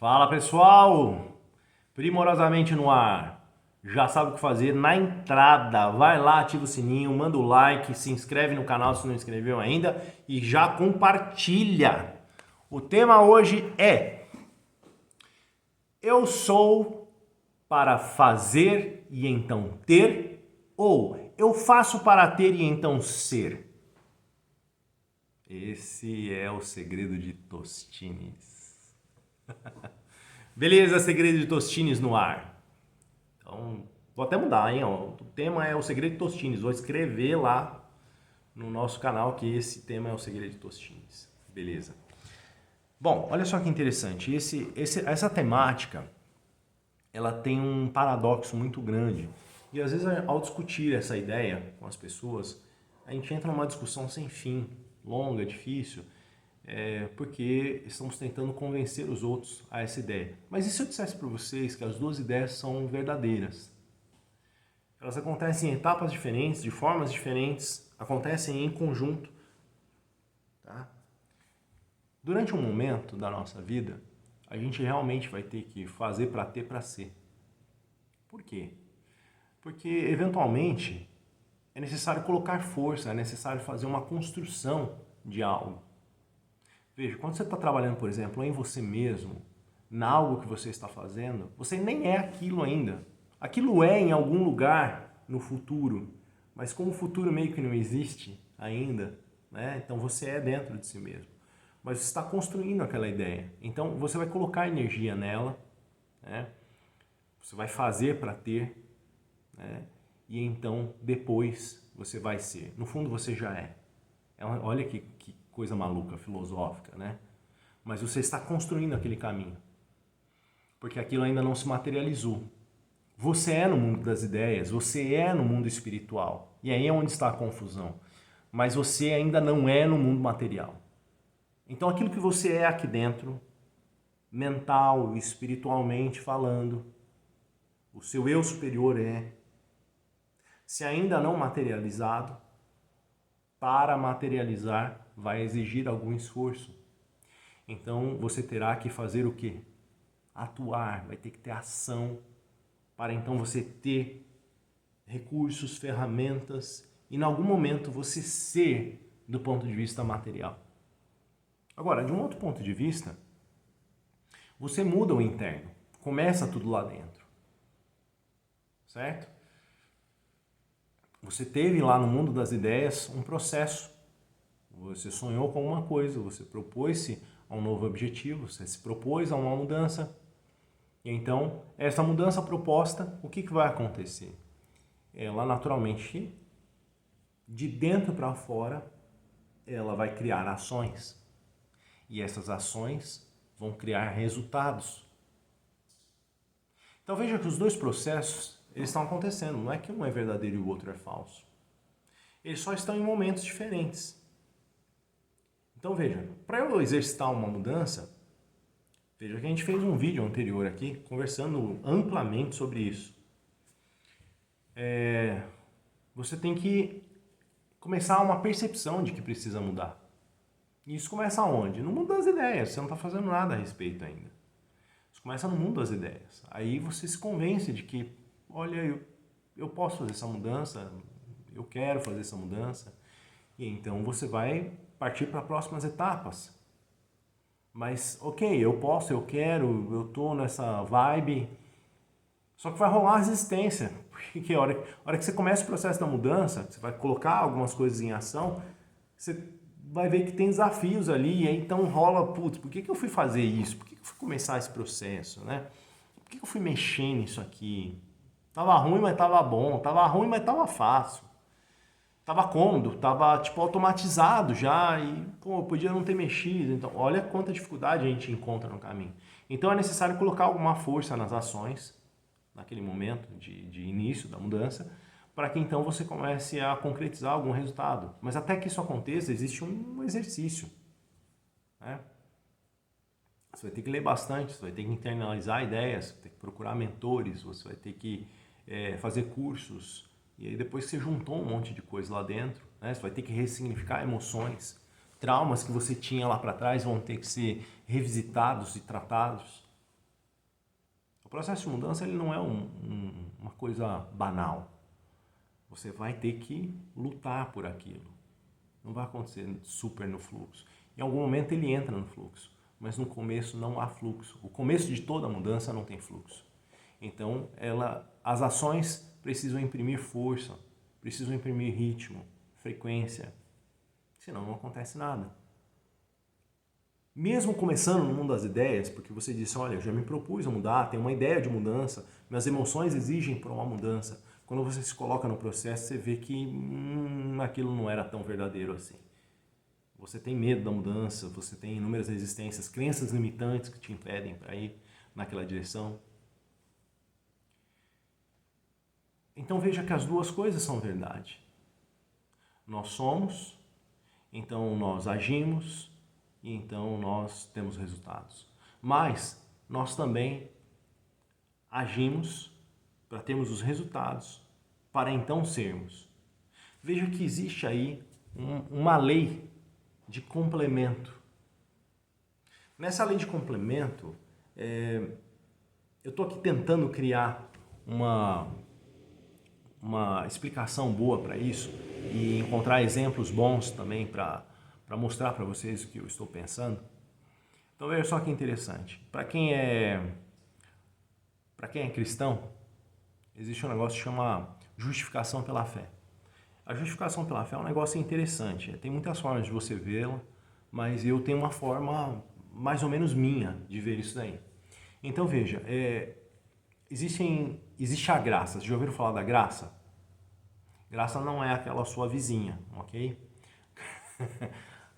Fala pessoal, primorosamente no ar. Já sabe o que fazer na entrada. Vai lá, ativa o sininho, manda o like, se inscreve no canal se não inscreveu ainda e já compartilha. O tema hoje é: eu sou para fazer e então ter, ou eu faço para ter e então ser? Esse é o segredo de Tostines. Beleza, segredo de Tostines no ar. Então, vou até mudar, hein? O tema é o segredo de Tostines. Vou escrever lá no nosso canal que esse tema é o segredo de Tostines. Beleza. Bom, olha só que interessante. Essa temática, ela tem um paradoxo muito grande. E às vezes, ao discutir essa ideia com as pessoas, a gente entra numa discussão sem fim, longa, difícil, porque estamos tentando convencer os outros a essa ideia. Mas e se eu dissesse para vocês que as duas ideias são verdadeiras? Elas acontecem em etapas diferentes, de formas diferentes, acontecem em conjunto. Tá? Durante um momento da nossa vida, a gente realmente vai ter que fazer para ter para ser. Por quê? Porque, eventualmente, é necessário colocar força, é necessário fazer uma construção de algo. Veja, quando você está trabalhando, por exemplo, em você mesmo, em algo que você está fazendo, você nem é aquilo ainda. Aquilo é em algum lugar no futuro, mas como o futuro meio que não existe ainda, né? Então você é dentro de si mesmo. Mas você está construindo aquela ideia. Então você vai colocar energia nela, né? Você vai fazer para ter, né? E então depois você vai ser. No fundo você já é. Olha que coisa maluca, filosófica, né? Mas você está construindo aquele caminho. Porque aquilo ainda não se materializou. Você é no mundo das ideias, você é no mundo espiritual. E aí é onde está a confusão. Mas você ainda não é no mundo material. Então aquilo que você é aqui dentro, mental, espiritualmente falando, o seu eu superior é, se ainda não materializado, para materializar vai exigir algum esforço. Então você terá que fazer o quê? Atuar, vai ter que ter ação para então você ter recursos, ferramentas e em algum momento você ser do ponto de vista material. Agora, de um outro ponto de vista, você muda o interno, começa tudo lá dentro, certo? Você teve lá no mundo das ideias um processo, você sonhou com uma coisa, você propôs-se a um novo objetivo, você se propôs a uma mudança. E então, essa mudança proposta, o que vai acontecer? Ela naturalmente, de dentro para fora, ela vai criar ações. E essas ações vão criar resultados. Então veja que os dois processos, eles estão acontecendo. Não é que um é verdadeiro e o outro é falso. Eles só estão em momentos diferentes. Então veja, para eu exercitar uma mudança, veja que a gente fez um vídeo anterior aqui, conversando amplamente sobre isso. Você tem que começar uma percepção de que precisa mudar. E isso começa aonde? No mundo das ideias. Você não está fazendo nada a respeito ainda. Isso começa no mundo das ideias. Aí você se convence de que, olha, eu posso fazer essa mudança, eu quero fazer essa mudança. E então você vai partir para próximas etapas. Mas, ok, eu posso, eu quero, eu tô nessa vibe. Só que vai rolar uma resistência. Porque a hora que você começa o processo da mudança, você vai colocar algumas coisas em ação, você vai ver que tem desafios ali, e aí então rola, putz, por que eu fui fazer isso? Por que eu fui começar esse processo, né? Por que eu fui mexer nisso aqui? Tava ruim, mas tava bom. Tava ruim, mas tava fácil. Tava cômodo, tava tipo automatizado já e, pô, eu podia não ter mexido. Então, olha quanta dificuldade a gente encontra no caminho. Então é necessário colocar alguma força nas ações, naquele momento de início da mudança, para que então você comece a concretizar algum resultado. Mas até que isso aconteça, existe um exercício, né? Você vai ter que ler bastante, você vai ter que internalizar ideias, você vai ter que procurar mentores, você vai ter que fazer cursos. E aí depois que você juntou um monte de coisa lá dentro, né, você vai ter que ressignificar emoções. Traumas que você tinha lá para trás vão ter que ser revisitados e tratados. processo de mudança ele não é uma coisa banal. Você vai ter que lutar por aquilo. Não vai acontecer super no fluxo. Em algum momento ele entra no fluxo, mas no começo não há fluxo. O começo de toda mudança não tem fluxo. Então, as ações precisam imprimir força, precisam imprimir ritmo, frequência, senão não acontece nada. Mesmo começando no mundo das ideias, porque você disse, olha, eu já me propus a mudar, tenho uma ideia de mudança, minhas emoções exigem por uma mudança. Quando você se coloca no processo, você vê que aquilo não era tão verdadeiro assim. Você tem medo da mudança, você tem inúmeras resistências, crenças limitantes que te impedem para ir naquela direção. Então veja que as duas coisas são verdade. Nós somos, então nós agimos, e então nós temos resultados. Mas nós também agimos para termos os resultados, para então sermos. Veja que existe aí uma lei de complemento. Nessa lei de complemento, eu estou aqui tentando criar uma explicação boa para isso e encontrar exemplos bons também para mostrar para vocês o que eu estou pensando. Então veja só que interessante. Para quem é cristão, existe um negócio que chama justificação pela fé. A justificação pela fé é um negócio interessante. Tem muitas formas de você vê-la, mas eu tenho uma forma mais ou menos minha de ver isso daí. Então veja, existe a graça. Vocês já ouviram falar da graça? Graça não é aquela sua vizinha, ok?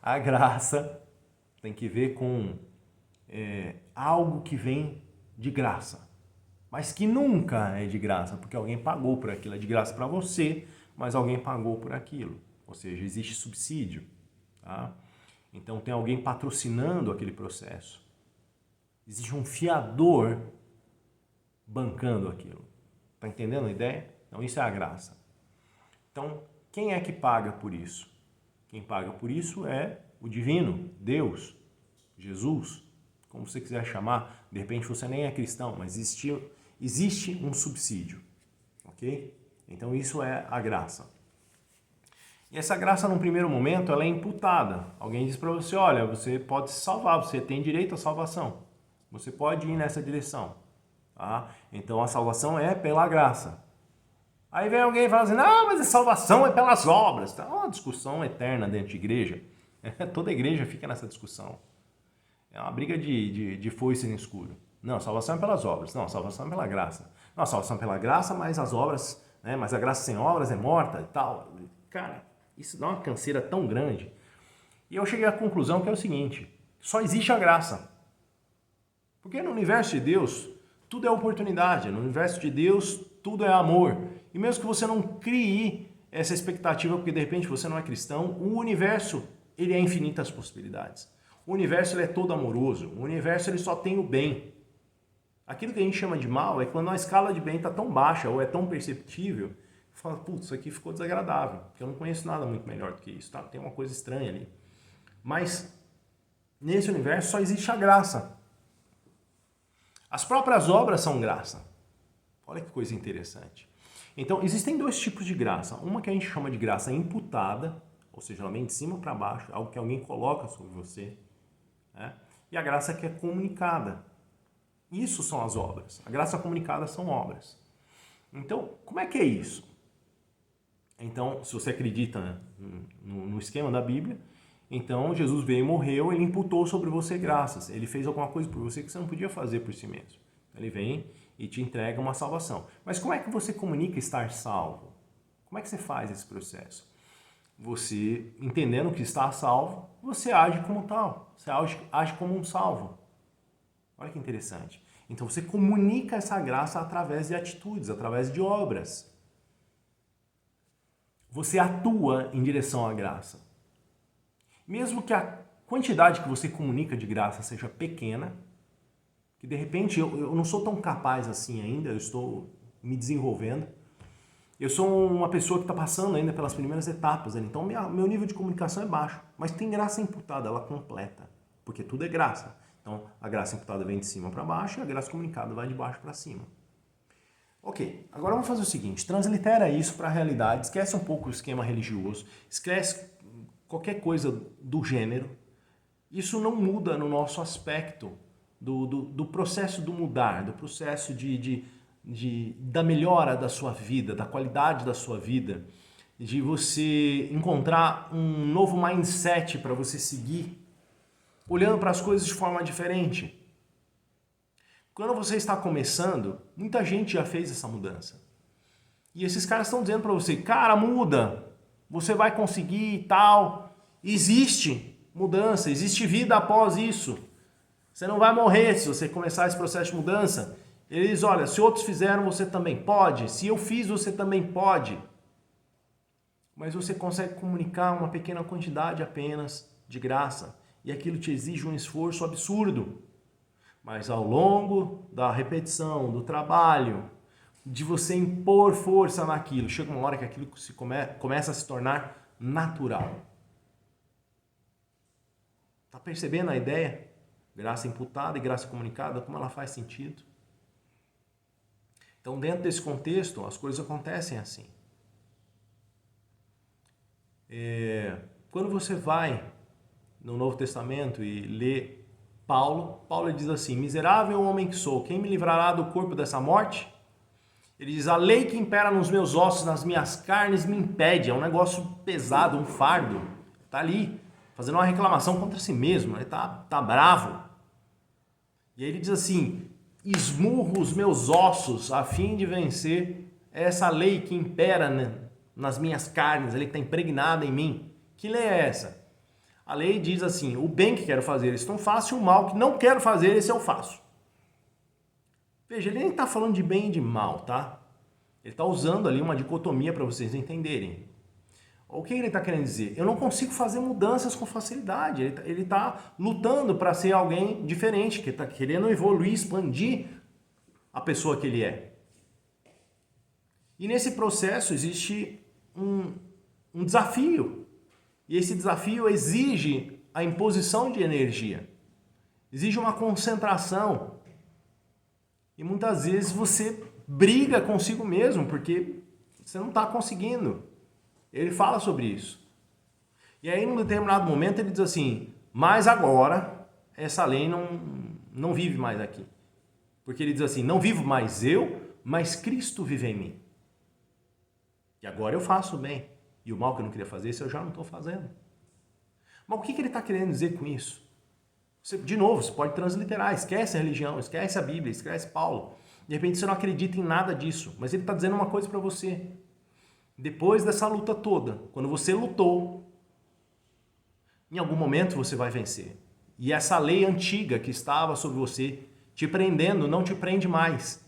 A graça tem que ver com algo que vem de graça, mas que nunca é de graça, porque alguém pagou por aquilo. É de graça para você, mas alguém pagou por aquilo. Ou seja, existe subsídio. Tá? Então tem alguém patrocinando aquele processo. Existe um fiador bancando aquilo. Está entendendo a ideia? Então isso é a graça. Então, quem é que paga por isso? Quem paga por isso é o divino, Deus, Jesus, como você quiser chamar. De repente você nem é cristão, mas existe um subsídio, ok? Então isso é a graça. E essa graça, num primeiro momento, ela é imputada. Alguém diz para você, olha, você pode se salvar, você tem direito à salvação. Você pode ir nessa direção. Tá? Então a salvação é pela graça. Aí vem alguém e fala assim, não, mas a salvação é pelas obras. É uma discussão eterna dentro de igreja. Toda igreja fica nessa discussão. É uma briga de foice no escuro. Não, a salvação é pelas obras. Não, a salvação é pela graça. Não, a salvação é pela graça, mas as obras, né, mas a graça sem obras é morta e tal. Cara, isso dá uma canseira tão grande. E eu cheguei à conclusão que é o seguinte, só existe a graça. Porque no universo de Deus, tudo é oportunidade. No universo de Deus, tudo é amor. E mesmo que você não crie essa expectativa, porque de repente você não é cristão, o universo, ele é infinitas possibilidades. O universo, ele é todo amoroso. O universo, ele só tem o bem. Aquilo que a gente chama de mal é quando a escala de bem está tão baixa ou é tão perceptível, você fala, putz, isso aqui ficou desagradável, porque eu não conheço nada muito melhor do que isso, tá? Tem uma coisa estranha ali. Mas nesse universo só existe a graça. As próprias obras são graça. Olha que coisa interessante. Então, existem dois tipos de graça. Uma que a gente chama de graça imputada, ou seja, ela vem de cima para baixo, algo que alguém coloca sobre você. Né? E a graça que é comunicada. Isso são as obras. A graça comunicada são obras. Então, como é que é isso? Então, se você acredita no esquema da Bíblia, então Jesus veio e morreu, ele imputou sobre você graças. Ele fez alguma coisa por você que você não podia fazer por si mesmo. Ele vem e te entrega uma salvação. Mas como é que você comunica estar salvo? Como é que você faz esse processo? Você, entendendo que está salvo, você age como tal. Você age como um salvo. Olha que interessante. Então você comunica essa graça através de atitudes, através de obras. Você atua em direção à graça. Mesmo que a quantidade que você comunica de graça seja pequena, que de repente eu não sou tão capaz assim ainda, eu estou me desenvolvendo. Eu sou uma pessoa que está passando ainda pelas primeiras etapas, então meu nível de comunicação é baixo, mas tem graça imputada, ela completa, porque tudo é graça. Então, a graça imputada vem de cima para baixo e a graça comunicada vai de baixo para cima. Ok, agora vamos fazer o seguinte, translitera isso para a realidade, esquece um pouco o esquema religioso, esquece qualquer coisa do gênero. Isso não muda no nosso aspecto do processo do mudar, do processo da melhora da sua vida, da qualidade da sua vida, de você encontrar um novo mindset para você seguir, olhando para as coisas de forma diferente. Quando você está começando, muita gente já fez essa mudança. E esses caras estão dizendo para você, cara, muda, você vai conseguir e tal. Existe mudança, existe vida após isso. Você não vai morrer se você começar esse processo de mudança. Eles, olha, se outros fizeram, você também pode. Se eu fiz, você também pode. Mas você consegue comunicar uma pequena quantidade apenas de graça. E aquilo te exige um esforço absurdo. Mas ao longo da repetição, do trabalho, de você impor força naquilo, chega uma hora que aquilo começa a se tornar natural. Tá percebendo a ideia? Graça imputada e graça comunicada, como ela faz sentido? Então, dentro desse contexto, as coisas acontecem assim. Quando você vai no Novo Testamento e lê Paulo diz assim, miserável homem que sou, quem me livrará do corpo dessa morte? Ele diz, a lei que impera nos meus ossos, nas minhas carnes, me impede. É um negócio pesado, um fardo. Está ali, fazendo uma reclamação contra si mesmo. Ele tá bravo. E aí ele diz assim, esmurro os meus ossos a fim de vencer essa lei que impera nas minhas carnes, a lei que está impregnada em mim. Que lei é essa? A lei diz assim, o bem que quero fazer, isso não faço, e o mal que não quero fazer, esse eu faço. Veja, ele nem está falando de bem e de mal, tá? Ele está usando ali uma dicotomia para vocês entenderem. O que ele está querendo dizer? Eu não consigo fazer mudanças com facilidade. Ele está lutando para ser alguém diferente, que está querendo evoluir, expandir a pessoa que ele é. E nesse processo existe um desafio. E esse desafio exige a imposição de energia. Exige uma concentração. E muitas vezes você briga consigo mesmo, porque você não está conseguindo. Ele fala sobre isso. E aí, num determinado momento, ele diz assim, mas agora, essa lei não vive mais aqui. Porque ele diz assim, não vivo mais eu, mas Cristo vive em mim. E agora eu faço o bem. E o mal que eu não queria fazer, isso eu já não estou fazendo. Mas o que ele está querendo dizer com isso? De novo, você pode transliterar, esquece a religião, esquece a Bíblia, esquece Paulo. De repente você não acredita em nada disso, mas ele está dizendo uma coisa para você. Depois dessa luta toda, quando você lutou, em algum momento você vai vencer. E essa lei antiga que estava sobre você, te prendendo, não te prende mais.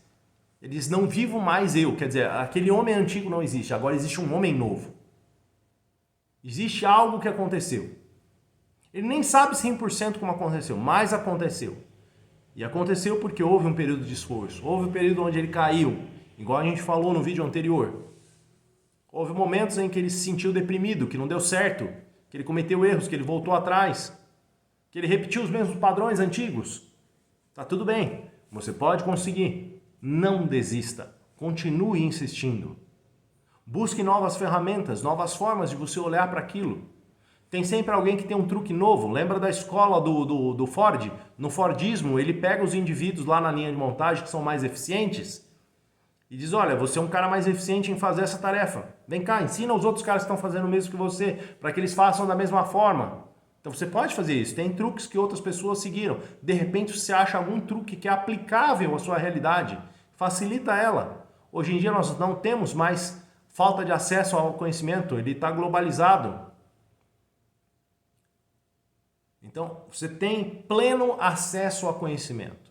Ele diz, não vivo mais eu, quer dizer, aquele homem antigo não existe, agora existe um homem novo. Existe algo que aconteceu. Ele nem sabe 100% como aconteceu, mas aconteceu. E aconteceu porque houve um período de esforço, houve um período onde ele caiu, igual a gente falou no vídeo anterior. Houve momentos em que ele se sentiu deprimido, que não deu certo, que ele cometeu erros, que ele voltou atrás, que ele repetiu os mesmos padrões antigos. Tá tudo bem, você pode conseguir. Não desista, continue insistindo. Busque novas ferramentas, novas formas de você olhar para aquilo. Tem sempre alguém que tem um truque novo. Lembra da escola do Ford? No Fordismo, ele pega os indivíduos lá na linha de montagem que são mais eficientes e diz, olha, você é um cara mais eficiente em fazer essa tarefa. Vem cá, ensina os outros caras que estão fazendo o mesmo que você, para que eles façam da mesma forma. Então você pode fazer isso. Tem truques que outras pessoas seguiram. De repente você acha algum truque que é aplicável à sua realidade. Facilita ela. Hoje em dia nós não temos mais falta de acesso ao conhecimento. Ele está globalizado. Então, você tem pleno acesso ao conhecimento.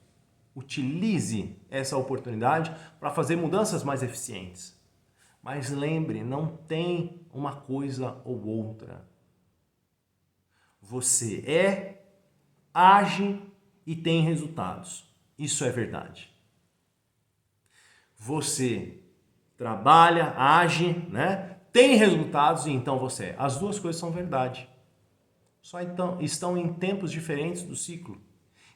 Utilize essa oportunidade para fazer mudanças mais eficientes. Mas lembre, não tem uma coisa ou outra. Você age e tem resultados. Isso é verdade. Você trabalha, age, né? Tem resultados e então você é. As duas coisas são verdade. Só então estão em tempos diferentes do ciclo.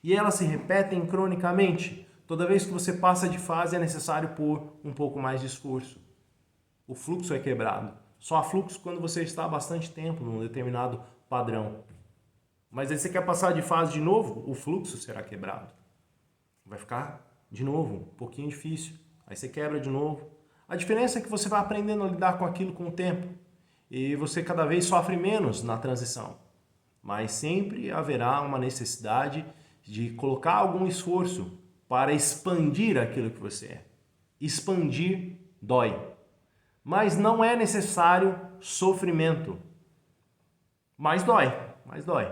E elas se repetem cronicamente. Toda vez que você passa de fase é necessário pôr um pouco mais de esforço. O fluxo é quebrado. Só há fluxo quando você está há bastante tempo num determinado padrão. Mas aí você quer passar de fase de novo, o fluxo será quebrado. Vai ficar de novo um pouquinho difícil. Aí você quebra de novo. A diferença é que você vai aprendendo a lidar com aquilo com o tempo. E você cada vez sofre menos na transição. Mas sempre haverá uma necessidade de colocar algum esforço para expandir aquilo que você é. Expandir dói. Mas não é necessário sofrimento. Mas dói, mas dói.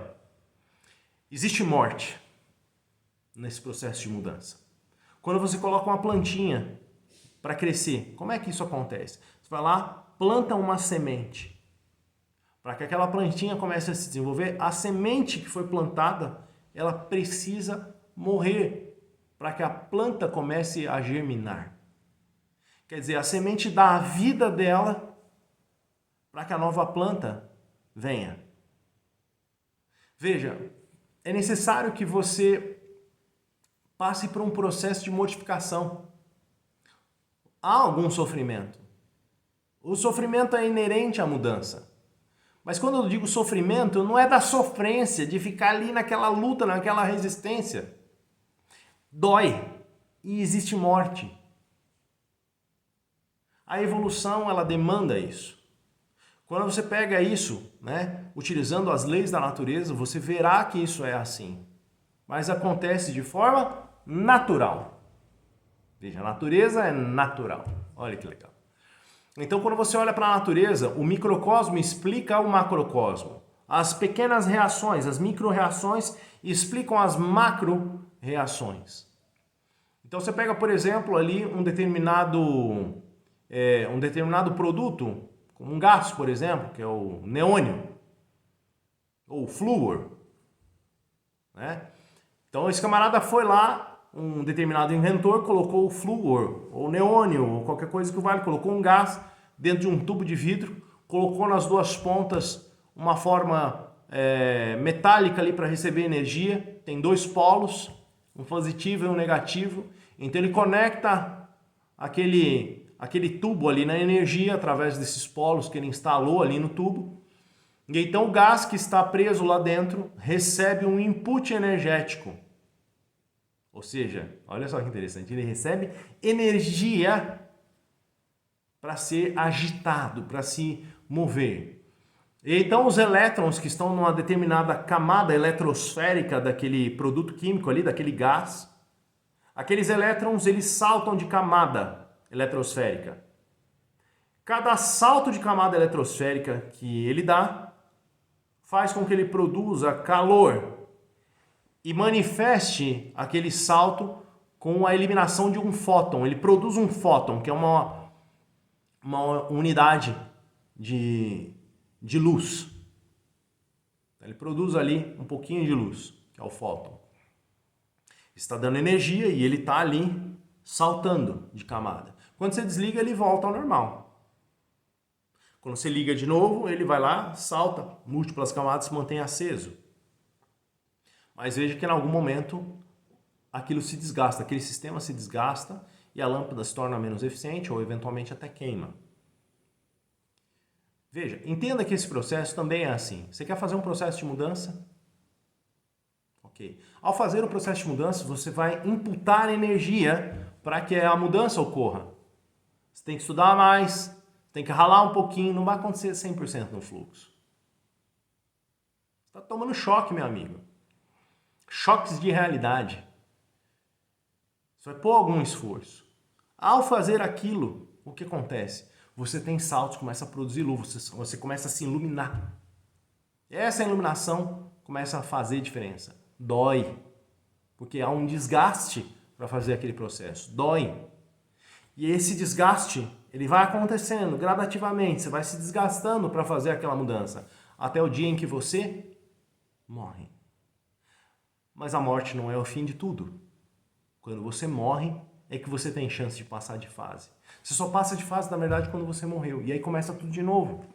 Existe morte nesse processo de mudança. Quando você coloca uma plantinha para crescer, como é que isso acontece? Você vai lá, planta uma semente. Para que aquela plantinha comece a se desenvolver, a semente que foi plantada, ela precisa morrer para que a planta comece a germinar. Quer dizer, a semente dá a vida dela para que a nova planta venha. Veja, é necessário que você passe por um processo de mortificação. Há algum sofrimento. O sofrimento é inerente à mudança. Mas quando eu digo sofrimento, não é da sofrência, de ficar ali naquela luta, naquela resistência. Dói e existe morte. A evolução, ela demanda isso. Quando você pega isso, utilizando as leis da natureza, você verá que isso é assim. Mas acontece de forma natural. Veja, a natureza é natural. Olha que legal. Então, quando você olha para a natureza, o microcosmo explica o macrocosmo. As pequenas reações, as micro-reações, explicam as macro-reações. Então, você pega, por exemplo, ali um determinado produto, como um gás, por exemplo, que é o neônio, ou o flúor. Então, esse camarada foi lá, um determinado inventor colocou o flúor, ou neônio, ou qualquer coisa que vale, colocou um gás dentro de um tubo de vidro, colocou nas duas pontas uma forma metálica ali para receber energia, tem dois polos, um positivo e um negativo, então ele conecta aquele tubo ali na energia através desses polos que ele instalou ali no tubo, e então o gás que está preso lá dentro recebe um input energético. Ou seja, olha só que interessante, ele recebe energia para ser agitado, para se mover. E então os elétrons que estão numa determinada camada eletrosférica daquele produto químico ali, daquele gás, aqueles elétrons eles saltam de camada eletrosférica. Cada salto de camada eletrosférica que ele dá faz com que ele produza calor e manifeste aquele salto com a eliminação de um fóton. Ele produz um fóton, que é uma unidade de luz. Ele produz ali um pouquinho de luz, que é o fóton. Está dando energia e ele está ali saltando de camada. Quando você desliga, ele volta ao normal. Quando você liga de novo, ele vai lá, salta, múltiplas camadas, se mantém aceso. Mas veja que em algum momento aquilo se desgasta, aquele sistema se desgasta e a lâmpada se torna menos eficiente ou eventualmente até queima. Veja, entenda que esse processo também é assim. Você quer fazer um processo de mudança? Ok. Ao fazer o processo de mudança, você vai imputar energia para que a mudança ocorra. Você tem que estudar mais, tem que ralar um pouquinho, não vai acontecer 100% no fluxo. Você está tomando choque, meu amigo. Choques de realidade. Você vai pôr algum esforço. Ao fazer aquilo, o que acontece? Você tem saltos, começa a produzir luz, você começa a se iluminar. Essa iluminação começa a fazer diferença. Dói. Porque há um desgaste para fazer aquele processo. Dói. E esse desgaste, ele vai acontecendo gradativamente. Você vai se desgastando para fazer aquela mudança. Até o dia em que você morre. Mas a morte não é o fim de tudo. Quando você morre, é que você tem chance de passar de fase. Você só passa de fase, na verdade, quando você morreu. E aí começa tudo de novo.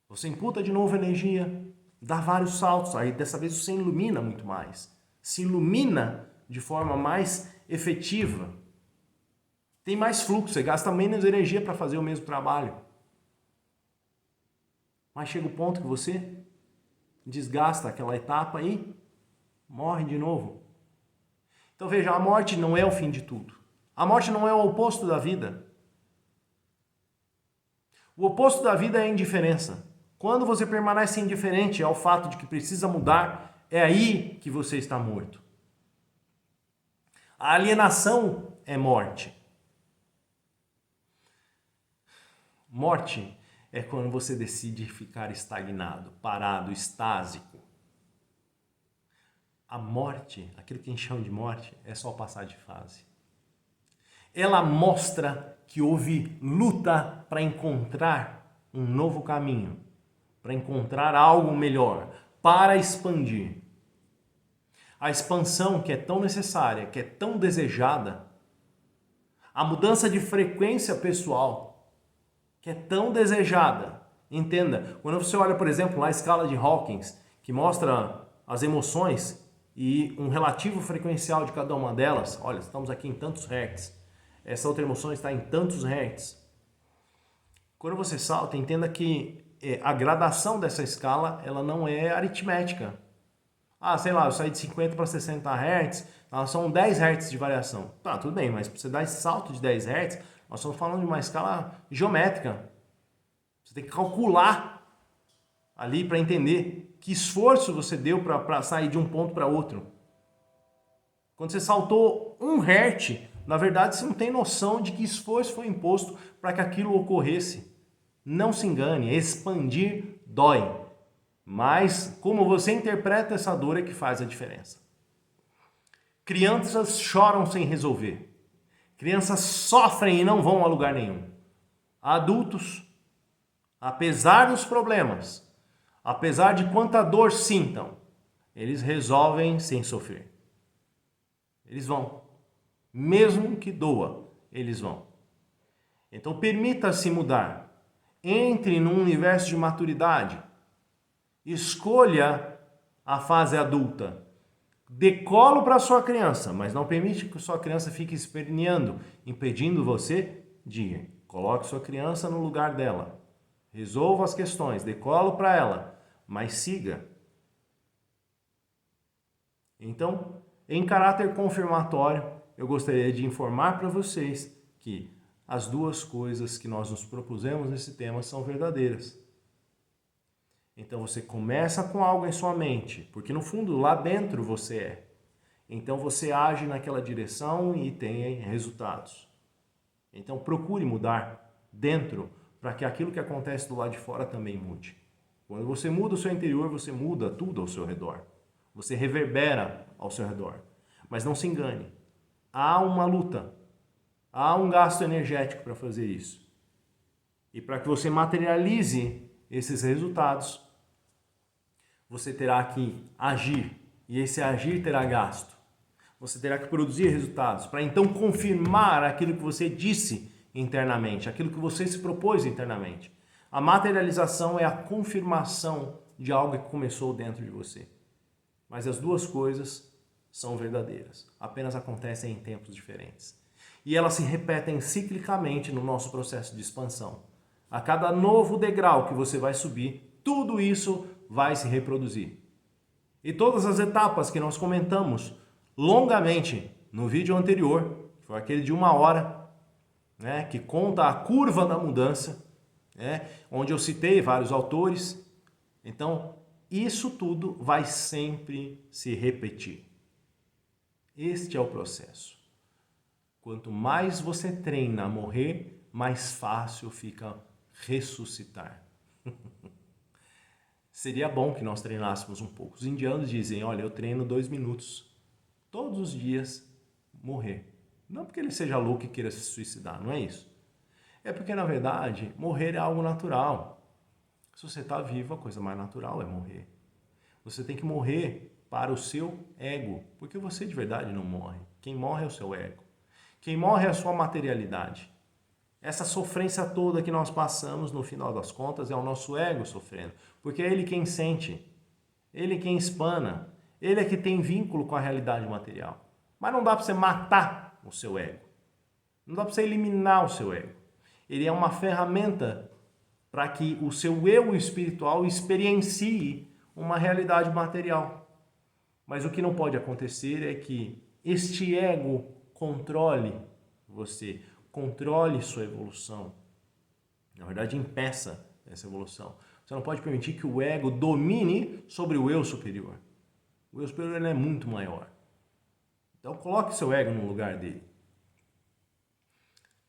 Você imputa de novo energia, dá vários saltos, aí dessa vez você ilumina muito mais. Se ilumina de forma mais efetiva. Tem mais fluxo, você gasta menos energia para fazer o mesmo trabalho. Mas chega o ponto que você desgasta aquela etapa e morre de novo. Então veja, a morte não é o fim de tudo. A morte não é o oposto da vida. O oposto da vida é a indiferença. Quando você permanece indiferente ao fato de que precisa mudar, é aí que você está morto. A alienação é morte. Morte é quando você decide ficar estagnado, parado, estásico. A morte, aquilo que a gente chama de morte, é só passar de fase. Ela mostra que houve luta para encontrar um novo caminho, para encontrar algo melhor, para expandir. A expansão que é tão necessária, que é tão desejada, a mudança de frequência pessoal, que é tão desejada. Entenda, quando você olha, por exemplo, a escala de Hawkins, que mostra as emoções e um relativo frequencial de cada uma delas, olha, estamos aqui em tantos hertz, essa outra emoção está em tantos hertz. Quando você salta, entenda que a gradação dessa escala, ela não é aritmética. Ah, sei lá, eu saí de 50 para 60 Hz, são 10 Hz de variação. Tá, tudo bem, mas para você dar esse salto de 10 Hz, nós estamos falando de uma escala geométrica. Você tem que calcular ali para entender que esforço você deu para sair de um ponto para outro. Quando você saltou 1 Hz, na verdade você não tem noção de que esforço foi imposto para que aquilo ocorresse. Não se engane, expandir dói. Mas como você interpreta essa dor é que faz a diferença. Crianças choram sem resolver. Crianças sofrem e não vão a lugar nenhum. Adultos, apesar dos problemas, apesar de quanta dor sintam, eles resolvem sem sofrer. Eles vão. Mesmo que doa, eles vão. Então permita-se mudar. Entre num universo de maturidade. Escolha a fase adulta. Dê colo para sua criança, mas não permite que sua criança fique esperneando, impedindo você de ir. Coloque sua criança no lugar dela. Resolva as questões, dê colo para ela, mas siga. Então, em caráter confirmatório, eu gostaria de informar para vocês que as duas coisas que nós nos propusemos nesse tema são verdadeiras. Então você começa com algo em sua mente, porque no fundo lá dentro você é. Então você age naquela direção e tem resultados. Então procure mudar dentro para que aquilo que acontece do lado de fora também mude. Quando você muda o seu interior, você muda tudo ao seu redor. Você reverbera ao seu redor. Mas não se engane, há uma luta, há um gasto energético para fazer isso. E para que você materialize esses resultados, você terá que agir, e esse agir terá gasto. Você terá que produzir resultados para então confirmar aquilo que você disse internamente, aquilo que você se propôs internamente. A materialização é a confirmação de algo que começou dentro de você. Mas as duas coisas são verdadeiras, apenas acontecem em tempos diferentes. E elas se repetem ciclicamente no nosso processo de expansão. A cada novo degrau que você vai subir, tudo isso vai se reproduzir. E todas as etapas que nós comentamos longamente no vídeo anterior, que foi aquele de 1 hora, né, que conta a curva da mudança, né, onde eu citei vários autores. Então, isso tudo vai sempre se repetir. Este é o processo. Quanto mais você treina a morrer, mais fácil fica ressuscitar. Seria bom que nós treinássemos um pouco. Os indianos dizem, olha, eu treino 2 minutos todos os dias morrer. Não porque ele seja louco e queira se suicidar, não é isso. É porque, na verdade, morrer é algo natural. Se você está vivo, a coisa mais natural é morrer. Você tem que morrer para o seu ego, porque você de verdade não morre. Quem morre é o seu ego. Quem morre é a sua materialidade. Essa sofrência toda que nós passamos, no final das contas, é o nosso ego sofrendo, porque é ele quem sente. ele é quem espana, ele é que tem vínculo com a realidade material. Mas não dá para você matar o seu ego. Não dá para você eliminar o seu ego. Ele é uma ferramenta para que o seu eu espiritual experiencie uma realidade material. Mas o que não pode acontecer é que este ego controle você, controle sua evolução. Na verdade, impeça essa evolução. Você não pode permitir que o ego domine sobre o eu superior. O eu superior é muito maior. Então, coloque seu ego no lugar dele.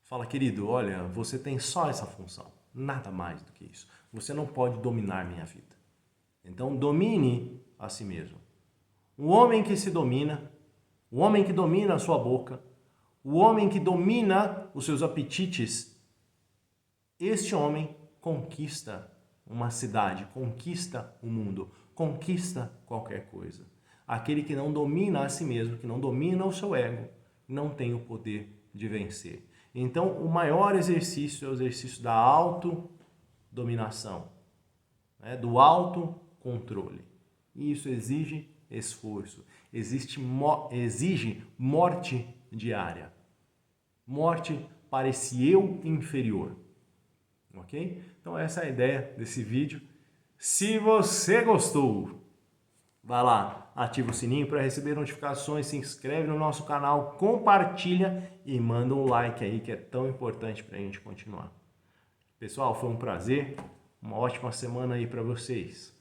Fala, querido, olha, você tem só essa função, nada mais do que isso. Você não pode dominar minha vida. Então, domine a si mesmo. O homem que se domina, o homem que domina a sua boca, o homem que domina os seus apetites, este homem conquista uma cidade, conquista o mundo, conquista qualquer coisa. Aquele que não domina a si mesmo, que não domina o seu ego, não tem o poder de vencer. Então, o maior exercício é o exercício da autodominação, né? Do autocontrole. E isso exige esforço, exige morte diária. Morte para esse eu inferior. Ok? Então essa é a ideia desse vídeo. Se você gostou, vai lá, ativa o sininho para receber notificações, se inscreve no nosso canal, compartilha e manda um like aí que é tão importante para a gente continuar. Pessoal, foi um prazer, uma ótima semana aí para vocês.